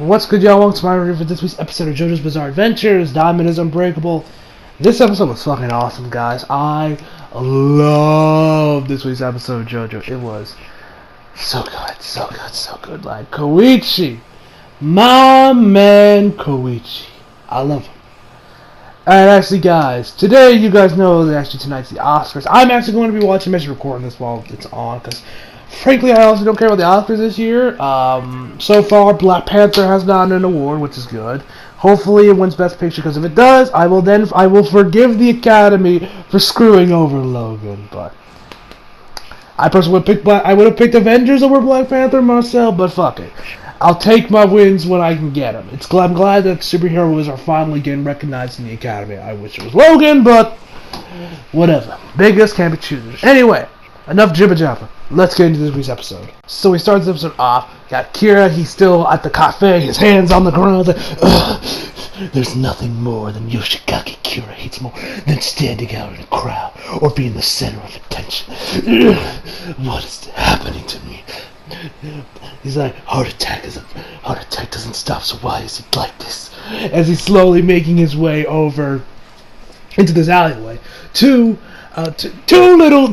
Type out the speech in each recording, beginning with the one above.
What's good, y'all? Welcome to my review for this week's episode of JoJo's Bizarre Adventures. Diamond is Unbreakable. This episode was fucking awesome, guys. I love this week's episode of JoJo. It was so good, so good, so good. Like, Koichi. My man, Koichi. I love him. And actually, guys, today, you guys know that actually tonight's the Oscars. I'm actually going to be watching, I'm recording this while it's on, because frankly, I also don't care about the Oscars this year. So far, Black Panther has gotten an award, which is good. Hopefully, it wins Best Picture, because if it does, I will forgive the Academy for screwing over Logan. But I personally would have picked Avengers over Black Panther myself, but fuck it. I'll take my wins when I can get them. I'm glad that superheroes are finally getting recognized in the Academy. I wish it was Logan, but whatever. Beggars can't be choosers. Anyway, enough jibber jabber. Let's get into this week's episode. So we start this episode off. Got Kira. He's still at the cafe. His hands on the ground. Like, there's nothing more than Yoshikage Kira hates more than standing out in a crowd or being the center of attention. What is happening to me? He's like, heart attack doesn't stop, so why is it like this? As he's slowly making his way over into this alleyway. Two little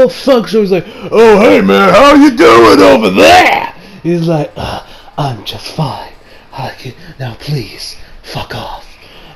fucks. So he's like, oh hey man, how you doing over there? He's like, I'm just fine. Now please, fuck off.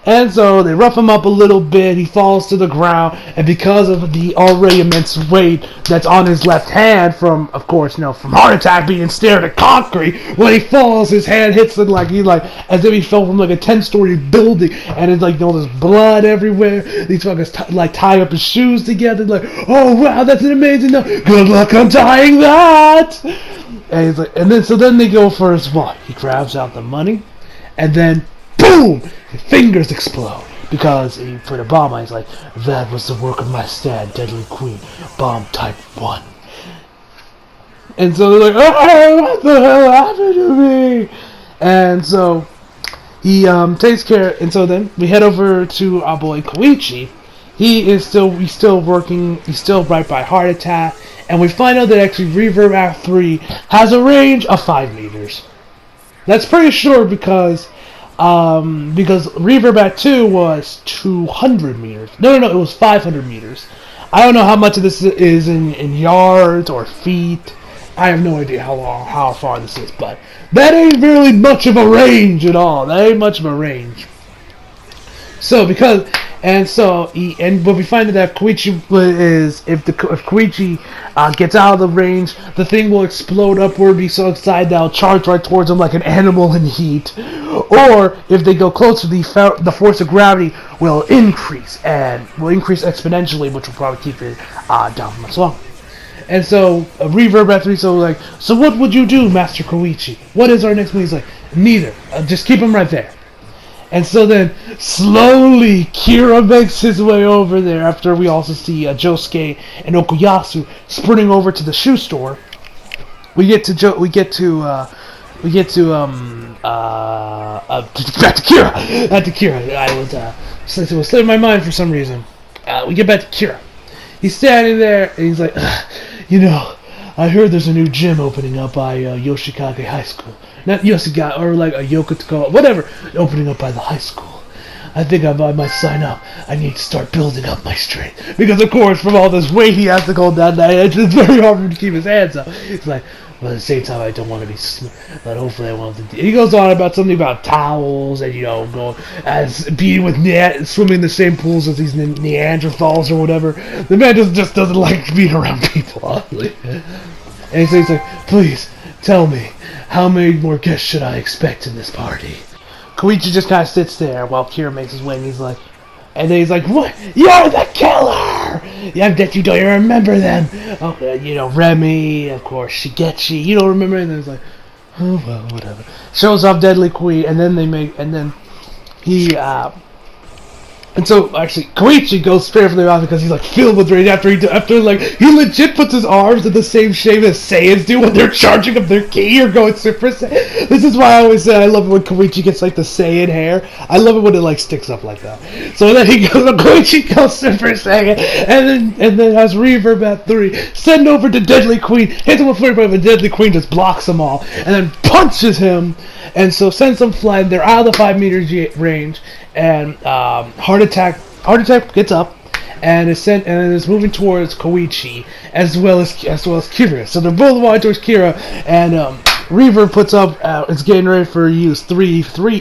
And so they rough him up a little bit. He falls to the ground, and because of the already immense weight that's on his left hand from heart attack being stared at concrete, when he falls, his hand hits it as if he fell from like a 10-story building, and it's like there's blood everywhere. These fuckers tie up his shoes together, like, oh wow, that's an amazing. Good luck untying that. And he's like, then they go for his what? He grabs out the money, and then boom! His fingers explode because he put a bomb on. He's like, that was the work of my stand, Deadly Queen, bomb type 1. And so they're like, oh, what the hell happened to me? And so he takes care. And so then we head over to our boy Koichi. He's still working. He's still right by heart attack. And we find out that actually Reverb Act 3 has a range of 5 meters. That's pretty sure because Reverb Act 2 was 200 meters. No, it was 500 meters. I don't know how much of this is in yards or feet. I have no idea how far this is, but that ain't really much of a range at all. That ain't much of a range. So but we find that Koichi if Koichi gets out of the range, the thing will explode upward, be so excited that it'll charge right towards him like an animal in heat. Or if they go closer, the force of gravity will increase exponentially, which will probably keep it down for much longer. And so Reverb at 3, so what would you do, Master Koichi? What is our next move? He's like, neither. Just keep him right there. And so then, slowly, Kira makes his way over there after we also see Josuke and Okuyasu sprinting over to the shoe store. Back to Kira. I was slipping my mind for some reason. We get back to Kira. He's standing there, and he's like, I heard there's a new gym opening up by Yoshikage High School. Not Yoshikage, or like a Yokosuka, whatever, opening up by the high school. I think I might sign up. I need to start building up my strength. Because, of course, from all this weight he has to hold down, it's very hard for him to keep his hands up. It's like, but at the same time, I don't want to be, but hopefully I want to. He goes on about something about towels and, being with swimming in the same pools as these Neanderthals or whatever. The man just doesn't like being around people, honestly. And he's like, please, tell me, how many more guests should I expect in this party? Koichi just kind of sits there while Kira makes his way, and then he's like, what? You're the killer! I bet you don't even remember them. Oh, Remy, of course, Shigechi, you don't remember, and then he's like, oh, well, whatever. Shows off Deadly Queen, and then And so, actually, Koichi goes straight for the mouth because he's like filled with rage after like he legit puts his arms in the same shape as Saiyans do when they're charging up their ki or going Super Saiyan. This is why I always say I love it when Koichi gets like the Saiyan hair. I love it when it like sticks up like that. So then Koichi goes Super Saiyan, and then has Reverb at 3, send over to Deadly Queen, hits him with Flare, but the Deadly Queen just blocks them all, and then punches him, and so sends them flying. They're out of the 5-meter range. And Heart Attack gets up and is moving towards Koichi as well as Kira. So they're both walking towards Kira, and Reaver puts up is getting ready for use three freeze.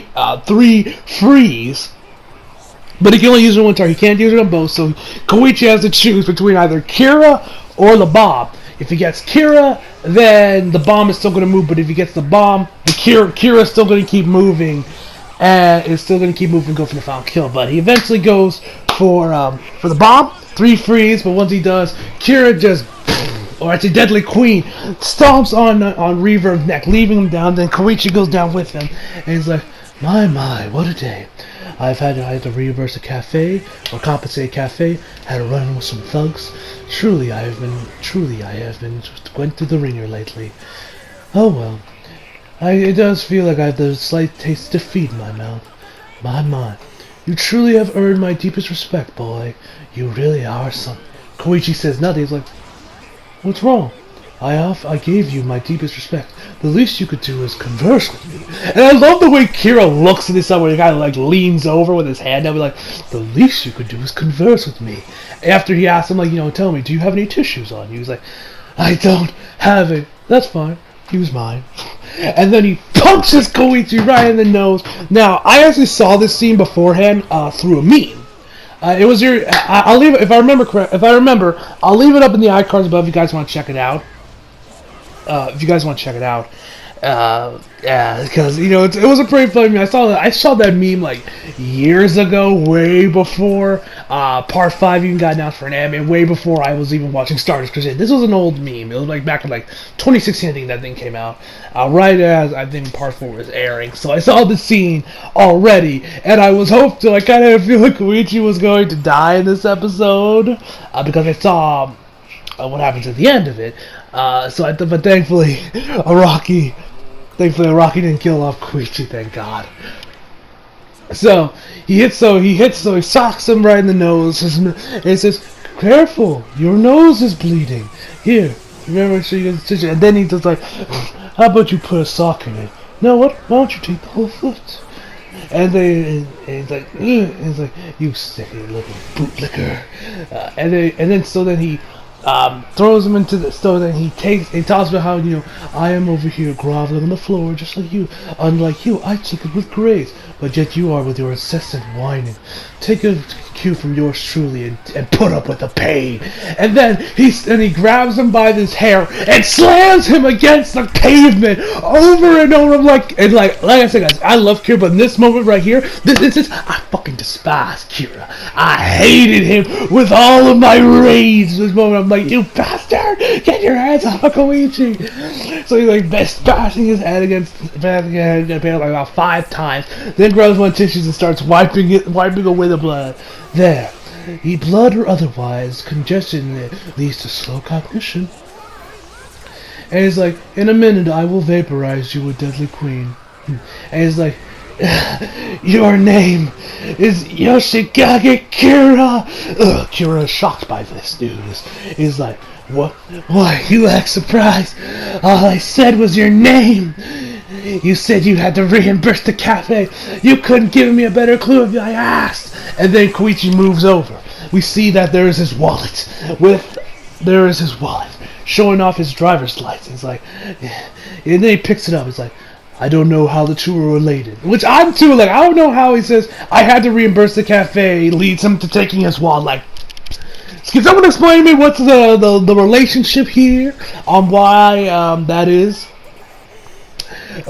But he can only use it one turn. He can't use it on both. So Koichi has to choose between either Kira or the bomb. If he gets Kira, then the bomb is still going to move. But if he gets the bomb, Kira is still going to keep moving. And it's still going to keep moving and go for the final kill. But he eventually goes for the bomb, 3 freeze, but once he does, Kira just, or actually Deadly Queen, stomps on Reverb's neck, leaving him down. Then Koichi goes down with him. And he's like, my, what a day. I had to reverse a cafe, or compensate a cafe, had to run with some thugs. Truly I have been went through the ringer lately. Oh well. It does feel like I have the slight taste of defeat in my mouth. My. You truly have earned my deepest respect, boy. You really are something. Koichi says nothing. He's like, what's wrong? I gave you my deepest respect. The least you could do is converse with me. And I love the way Kira looks at this side where he kind of like leans over with his hand down, like, the least you could do is converse with me. After he asked him, like, tell me, do you have any tissues on you? He's like, I don't have it. That's fine. Use mine. And then he punches Koichi right in the nose. Now, I actually saw this scene beforehand through a meme. It was I'll leave it if I remember correct. If I remember, I'll leave it up in the iCards above if you guys want to check it out. Yeah, because it was a pretty funny meme. I saw that meme like years ago, way before Part 5 even got announced for an anime, way before I was even watching Stardust Crusade. This was an old meme. It was like back in like 2016, I think that thing came out, right as I think Part 4 was airing. So I saw the scene already, and I was hopeful. I kind of feel like Koichi was going to die in this episode because I saw what happens at the end of it. But thankfully, Araki didn't kill off Koichi, thank God. So he socks him right in the nose, and he says, "Careful, your nose is bleeding. Here, remember, so you get." And then he just like, "How about you put a sock in it? No, what? Why don't you take the whole foot?" And he's like, "You sticky little bootlicker." And then he throws him into the stove, and he talks about how, I am over here groveling on the floor just like you. Unlike you, I take it with grace, but yet you are with your incessant whining. Take a cue from yours truly and put up with the pain. And then he grabs him by his hair and slams him against the pavement over and over. Like I said, guys, I love Kira, but in this moment right here, I fucking despise Kira. I hated him with all of my rage. This moment, I'm like, you bastard, get your hands off of Koichi. So he's like bashing his head against like about 5 times. Then grabs one tissues and starts wiping away the blood. There. Eat blood or otherwise, congestion leads to slow cognition. And he's like, in a minute I will vaporize you with Deadly Queen. And he's like, your name is Yoshikage Kira. Kira is shocked by this news. He's like, what? Why, you act surprised? All I said was your name. You said you had to reimburse the cafe. You couldn't give me a better clue if I asked. And then Koichi moves over. We see that there is his wallet. Showing off his driver's license. Like, and then he picks it up. He's like, I don't know how the two are related. Which I'm too, like, I don't know how he says, I had to reimburse the cafe, leads him to taking his wallet. Like, can someone explain to me what's the relationship here on why that is?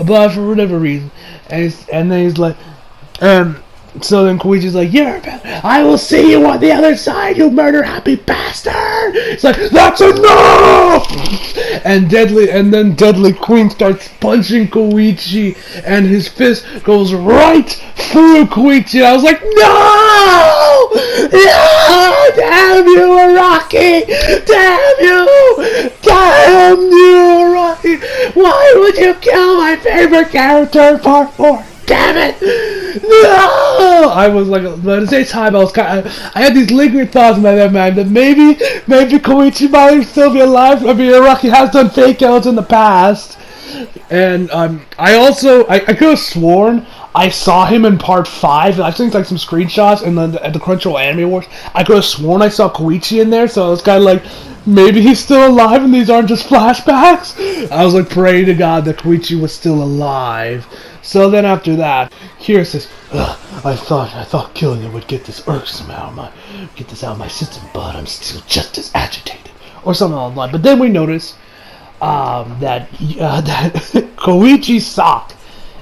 But for whatever reason. And then he's like, so then Koichi's like, I will see you on the other side, you murder-happy bastard! It's like, that's enough! And then Deadly Queen starts punching Koichi, and his fist goes right through Koichi. I was like, no! No! Damn you, Araki! Damn you! Damn you, Araki! Why would you kill my favorite character in part 4? Damn it! No! I was like, but at the same time, I had these lingering thoughts in my mind that maybe Koichi might still be alive. I mean, Araki has done fake outs in the past. And I could have sworn I saw him in part 5. I think like some screenshots and then at the Crunchyroll Anime Awards. I could have sworn I saw Koichi in there, so I was kind of like, maybe he's still alive and these aren't just flashbacks. I was like praying to God that Koichi was still alive. So then after that, Kira says, I thought killing him would get this irksome out of my system, but I'm still just as agitated, or something along the line. But then we notice that Koichi's sock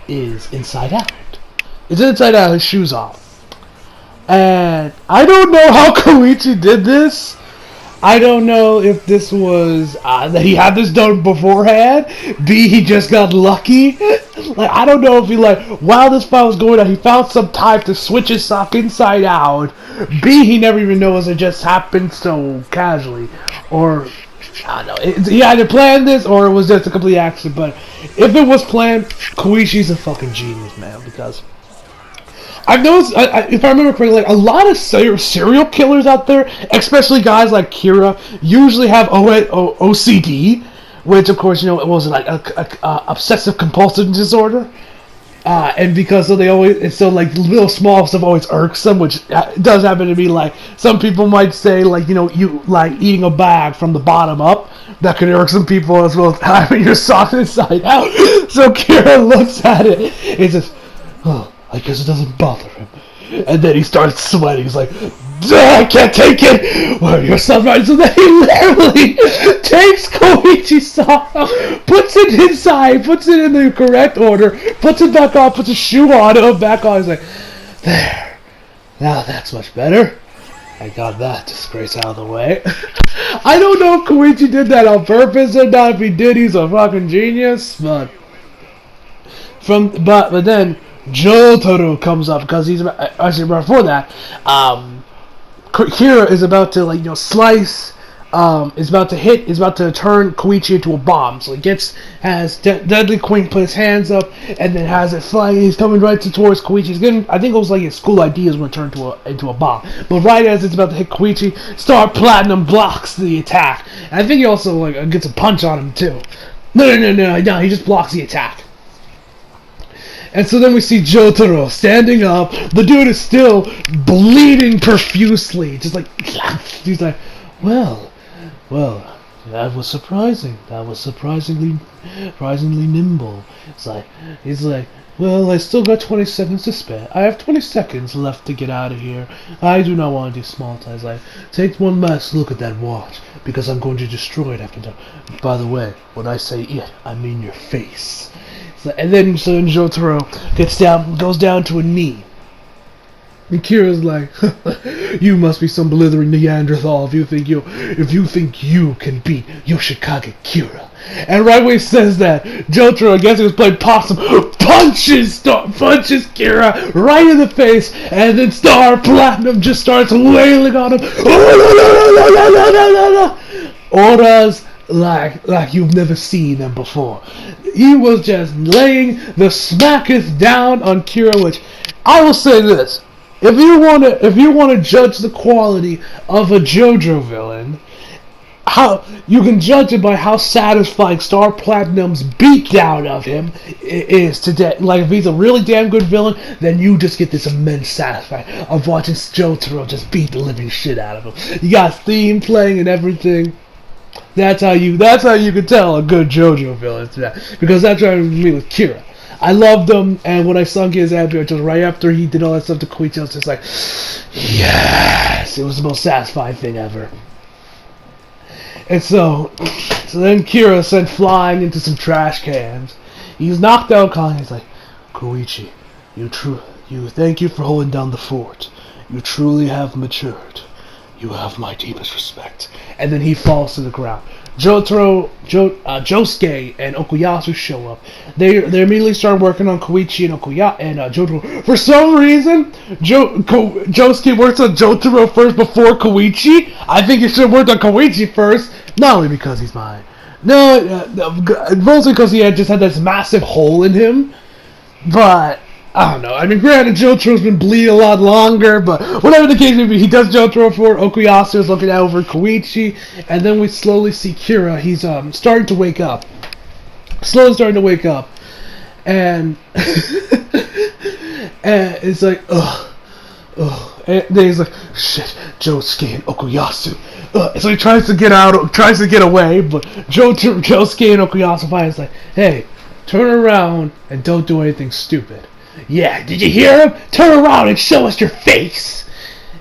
is inside out. It's inside out, his shoes off. And I don't know how Koichi did this. I don't know if this was that he had this done beforehand. B, he just got lucky. Like, I don't know if he, like, while this fight was going on, he found some time to switch his sock inside out. B, he never even knows it just happened so casually. Or, I don't know. He either planned this or it was just a complete accident. But if it was planned, Koichi's a fucking genius, man. Because I've noticed, if I remember correctly, like, a lot of serial killers out there, especially guys like Kira, usually have OCD, which, of course, you know, it was like a obsessive compulsive disorder. And because so they always, it's so like little small stuff always irks them, which does happen to be like, some people might say, like, you know, you like eating a bag from the bottom up. That could irk some people as well as having your sock inside out. So Kira looks at it and says, oh, I guess it doesn't bother him. And then he starts sweating. He's like, I can't take it. Well, you're so right. So then he literally takes Koichi's sock, puts it inside, puts it in the correct order, puts it back on, puts a shoe on, and back on. He's like, there. Now that's much better. I got that disgrace out of the way. I don't know if Koichi did that on purpose or not. If he did, he's a fucking genius. But then Jotaro comes up because he's actually before that. Kira is about to, like, you know, slice. Is about to turn Koichi into a bomb. So he has Deadly Queen put his hands up and then has it flying. He's coming right towards Koichi. He's getting, I think it was like his school ID is going to turn into a bomb. But right as it's about to hit Koichi, Star Platinum blocks the attack. And I think he also like gets a punch on him too. No, he just blocks the attack. And so then we see Jotaro standing up. The dude is still bleeding profusely. Just like, he's like, well, that was surprising. That was surprisingly nimble. He's like, well, I still got 20 seconds to spare. I have 20 seconds left to get out of here. I do not want to do small ties. Like, take one last look at that watch, because I'm going to destroy it after that. By the way, when I say it, I mean your face. And then Jotaro goes down to a knee. And Kira's like, you must be some blithering Neanderthal if you think you can beat Yoshikage Kira. And right when he says that, Jotaro, I guess he was playing possum, punches Kira right in the face, and then Star Platinum just starts wailing on him. Auras like you've never seen them before. He was just laying the smacketh down on Kira, which I will say this. If you want to judge the quality of a JoJo villain, how you can judge it by how satisfying Star Platinum's beatdown of him is today. Like, if he's a really damn good villain, then you just get this immense satisfaction of watching Jotaro just beat the living shit out of him. You got theme playing and everything. That's how you can tell a good JoJo villain today. Because that's what I mean with Kira. I loved him, and when I sung his anthem, just right after he did all that stuff to Koichi, I was just like, yes! It was the most satisfying thing ever. And so then Kira sent flying into some trash cans. He's knocked out Kanye. He's like, Koichi, thank you for holding down the fort. You truly have matured. You have my deepest respect. And then he falls to the ground. Josuke and Okuyasu show up. They immediately start working on Koichi and Jotaro. For some reason, Josuke works on Jotaro first before Koichi. I think he should have worked on Koichi first, not only because he's mine. No, mostly because he just had this massive hole in him. But I don't know. I mean, granted, Jotaro's been bleeding a lot longer, but whatever the case may be, he does Jotaro for Okuyasu is looking out over Koichi, and then we slowly see Kira. He's starting to wake up, and and it's like and then he's like, shit, Josuke and Okuyasu. So he tries to get away, but Josuke and Okuyasu finds like, hey, turn around and don't do anything stupid. Yeah, did you hear him? Turn around and show us your face.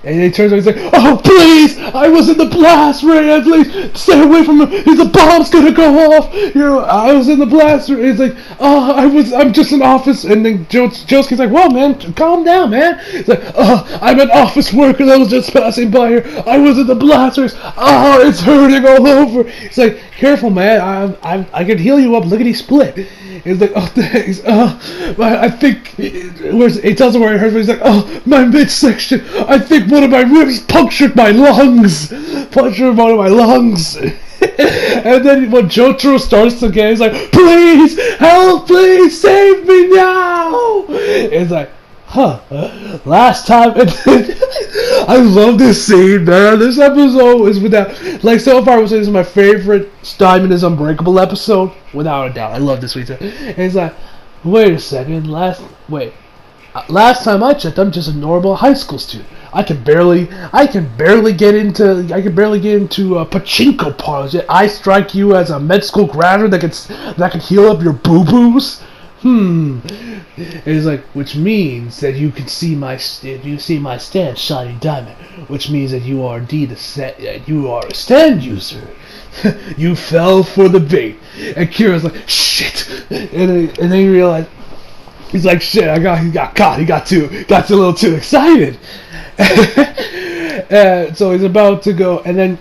And he turns around and he's like, oh, please, I was in the blast range, please, stay away from him, the bomb's gonna go off, I was in the blast range. He's like, I'm just in office, and then Josuke's like, whoa, man, calm down, man. He's like, I'm an office worker that was just passing by here, I was in the blast range, it's hurting all over. He's like, careful, man, I can heal you up, look at he split. He's like, oh, thanks, I think, he tells him where it hurts, but he's like, my midsection, I think one of my ribs punctured one of my lungs. And then when Jotaro starts to get, he's like, please, help, please, save me now. It's like, last time, I love this scene, man. This episode is without, like, so far I would say this is my favorite Diamond is Unbreakable episode, without a doubt. I love this scene. And he's like, wait a second, last time I checked, I'm just a normal high school student. I can barely get into pachinko parlors. Yet I strike you as a med school graduate that can heal up your boo-boos. It's like, which means that you can see my stand, Shining Diamond. Which means that you are indeed a stand user. You fell for the bait. And Kira's like, shit. And then you realize, he's like, shit, he got caught. He got a little too excited. So he's about to go, and then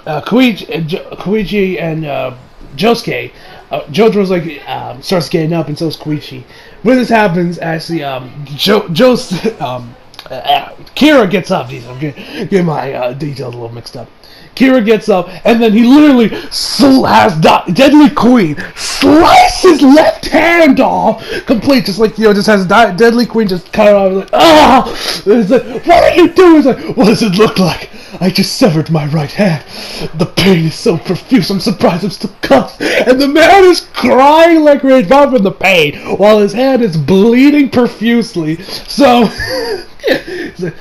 Koichi and Josuke, Jotaro's like starts getting up, and so is Koichi. When this happens, actually, Kira gets up. Jeez, I'm getting my details a little mixed up. Kira gets up, and then he literally has Deadly Queen slice his left hand off, complete, just like, just has Deadly Queen just cut it off. Like, it's like, what are you doing? It's like, what does it look like? I just severed my right hand. The pain is so profuse, I'm surprised I'm still cut. And the man is crying like crazy from the pain, while his hand is bleeding profusely. So, he's like,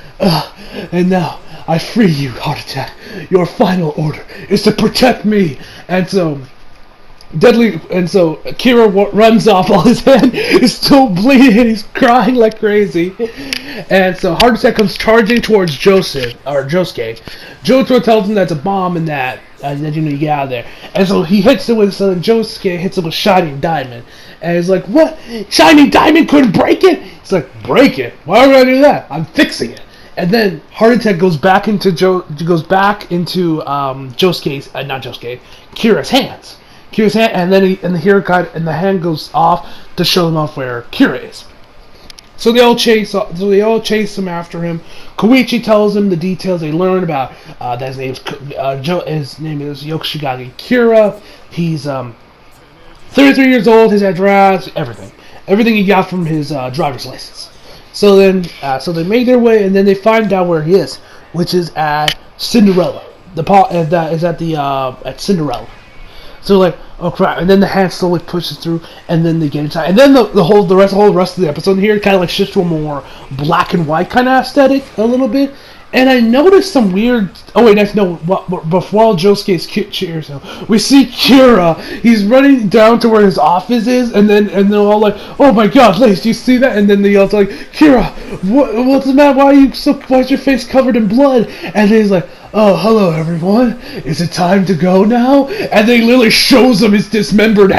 and now, I free you, Heart Attack. Your final order is to protect me. And so Kira runs off while his hand is still bleeding and he's crying like crazy. And so Heart Attack comes charging towards Josuke. Jotaro tells him that's a bomb and that you get out of there. And so he hits it with, Josuke hits it with Shining Diamond. And he's like, what? Shining Diamond couldn't break it? He's like, break it? Why would I do that? I'm fixing it. And then Heart Attack goes back into Kira's hands. And then the hand goes off to show him off where Kira is. So they all chase him after him. Koichi tells him the details they learn about that his name is Yoshigage Kira. He's 33 years old. His address, everything he got from his driver's license. So then, they make their way, and then they find out where he is, which is at Cinderella. At Cinderella. So like, oh crap! And then the hand slowly pushes through, and then they get inside, and then the whole rest of the episode here kind of like shifts to a more black and white kind of aesthetic a little bit. And I noticed some weird. Oh wait, before Josuke's cheers, we see Kira. He's running down to where his office is, and then they're all like, "Oh my God, Lace, do you see that?" And then they yell like, "Kira, what's the matter? Why's your face covered in blood?" And then he's like, "Oh, hello everyone. Is it time to go now?" And then he literally shows them his dismembered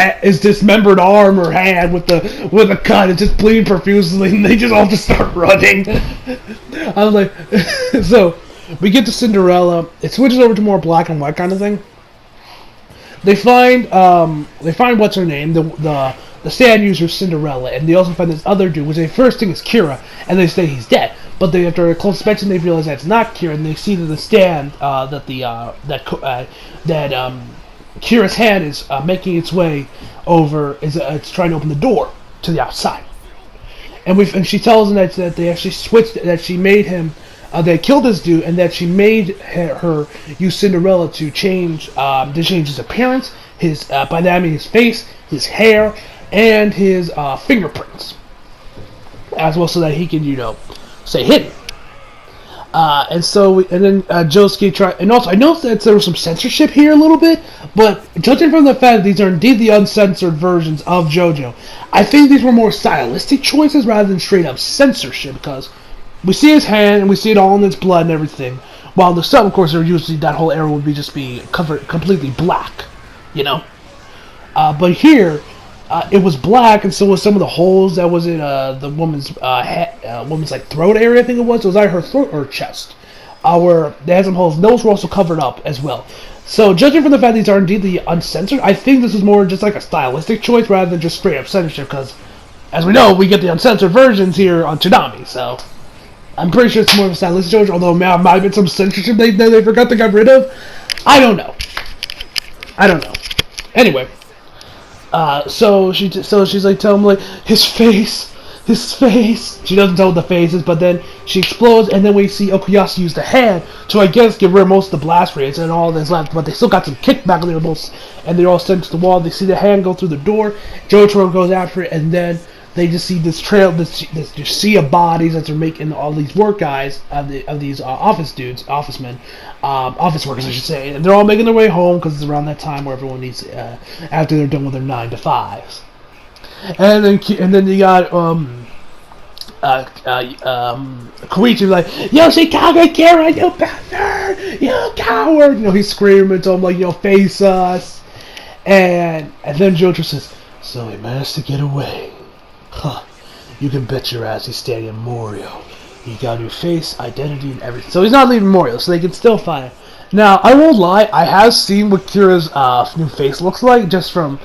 arm or hand with a cut. It's just bleeding profusely, and they just all start running. I was like, so we get to Cinderella. It switches over to more black and white kind of thing. they find what's her name, the stand user Cinderella, and they also find this other dude, which they first think is Kira, and they say he's dead. But they, after a close inspection, they realize that it's not Kira, and they see that the stand that Kira's hand is making its way over, it's trying to open the door to the outside. And she tells them that they actually switched, that she made him, they killed this dude, and that she made her use Cinderella to change his appearance, by that I mean his face, his hair, and his fingerprints, as well, so that he can, stay hidden. And then Josuke tried, and also I noticed that there was some censorship here a little bit, but judging from the fact that these are indeed the uncensored versions of JoJo, I think these were more stylistic choices rather than straight up censorship, because we see his hand and we see it all in its blood and everything, while the sub, of course, usually that whole area would be covered completely black, but here, it was black, and so was some of the holes that was in the woman's like throat area. I think it was either her throat or her chest, where they had some holes. Those were also covered up as well. So, judging from the fact these are indeed the uncensored, I think this is more just like a stylistic choice rather than just straight up censorship. Because, as we know, we get the uncensored versions here on Tsunami. So, I'm pretty sure it's more of a stylistic choice. Although, might have been some censorship they forgot to get rid of. I don't know. Anyway. So she's like telling him, like, his face. She doesn't tell what the face is, but then she explodes, and then we see Okuyasu use the hand to, I guess, get rid of most of the blast radius and all that's left, but they still got some kickback on their bolts, and they're all sent to the wall. They see the hand go through the door. JoJo goes after it, and then they just see this trail, this sea of bodies that they're making all these work guys, of these office workers, I should say, and they're all making their way home because it's around that time where everyone needs, after they're done with their 9 to 5s. And then you got Koichi like, "Yo, Chicago Kira, you bastard, you coward!" He's screaming to him like, "Face us!" And then JoJo says, "So he managed to get away. Huh, you can bet your ass he's staying in Morio. He got a new face, identity, and everything. So he's not leaving Morio, so they can still find him." Now, I won't lie, I have seen what Kira's new face looks like, just from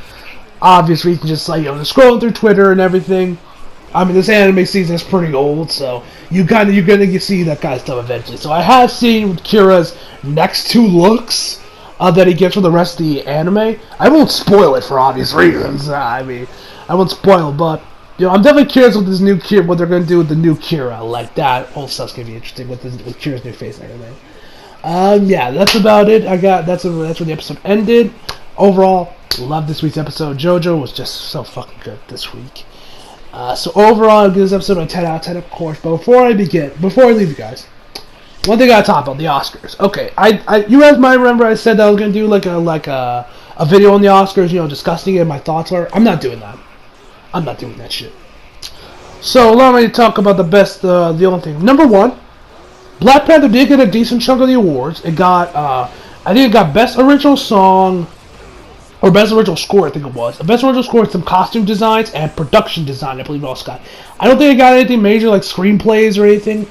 obvious reasons, just like, just scrolling through Twitter and everything. I mean, this anime season is pretty old, so you're gonna see that kind of stuff eventually. So I have seen Kira's next 2 looks that he gets from the rest of the anime. I won't spoil it for obvious reasons. I won't spoil it, but I'm definitely curious with this new Kira, what they're gonna do with the new Kira. Like that whole stuff's gonna be interesting with Kira's new face and everything. Yeah, that's about it. That's where the episode ended. Overall, love this week's episode. JoJo was just so fucking good this week. So overall, I'll give this episode a 10 out of 10, of course. But before I leave you guys, one thing I gotta talk about, the Oscars. Okay, you guys might remember I said that I was gonna do like a video on the Oscars, discussing it and my thoughts are. I'm not doing that. I'm not doing that shit. So allow me to talk about the only thing. Number 1, Black Panther did get a decent chunk of the awards. It got, I think it got Best Original Song, or Best Original Score, I think it was. Best Original Score, some costume designs, and production design, I believe it also got. I don't think it got anything major, like screenplays or anything,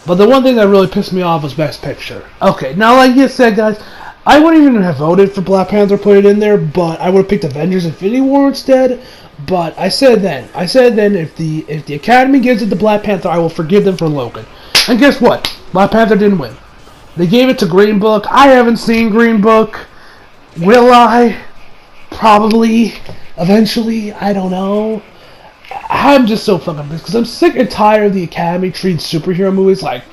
but the one thing that really pissed me off was Best Picture. Okay, now like you said, guys, I wouldn't even have voted for Black Panther, put it in there, but I would have picked Avengers Infinity War instead. But I said then, if the Academy gives it to Black Panther, I will forgive them for Logan. And guess what? Black Panther didn't win. They gave it to Green Book. I haven't seen Green Book. Will I? Probably. Eventually. I don't know. I'm just so fucking pissed because I'm sick and tired of the Academy treating superhero movies like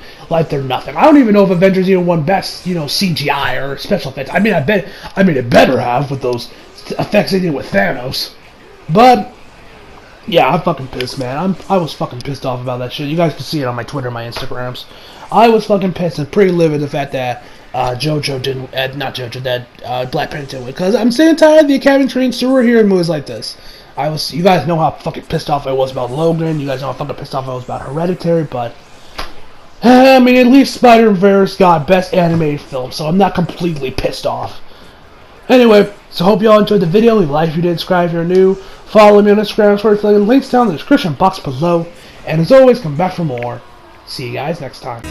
they're nothing. I don't even know if Avengers even won Best, CGI or special effects. I mean, it better have with those effects they did with Thanos. But yeah, I'm fucking pissed, man. I was fucking pissed off about that shit. You guys can see it on my Twitter, my Instagrams. I was fucking pissed and pretty livid the fact that JoJo didn't, that Black Panther didn't win. Because I'm sick and tired of the Academy treating superhero movies like this. You guys know how fucking pissed off I was about Logan. You guys know how fucking pissed off I was about Hereditary, but I mean, at least Spider-Verse got Best Animated Film, so I'm not completely pissed off. Anyway, so hope you all enjoyed the video. Leave a like if you did, subscribe if you're new. Follow me on Instagram, Twitter, links down in the description box below. And as always, come back for more. See you guys next time.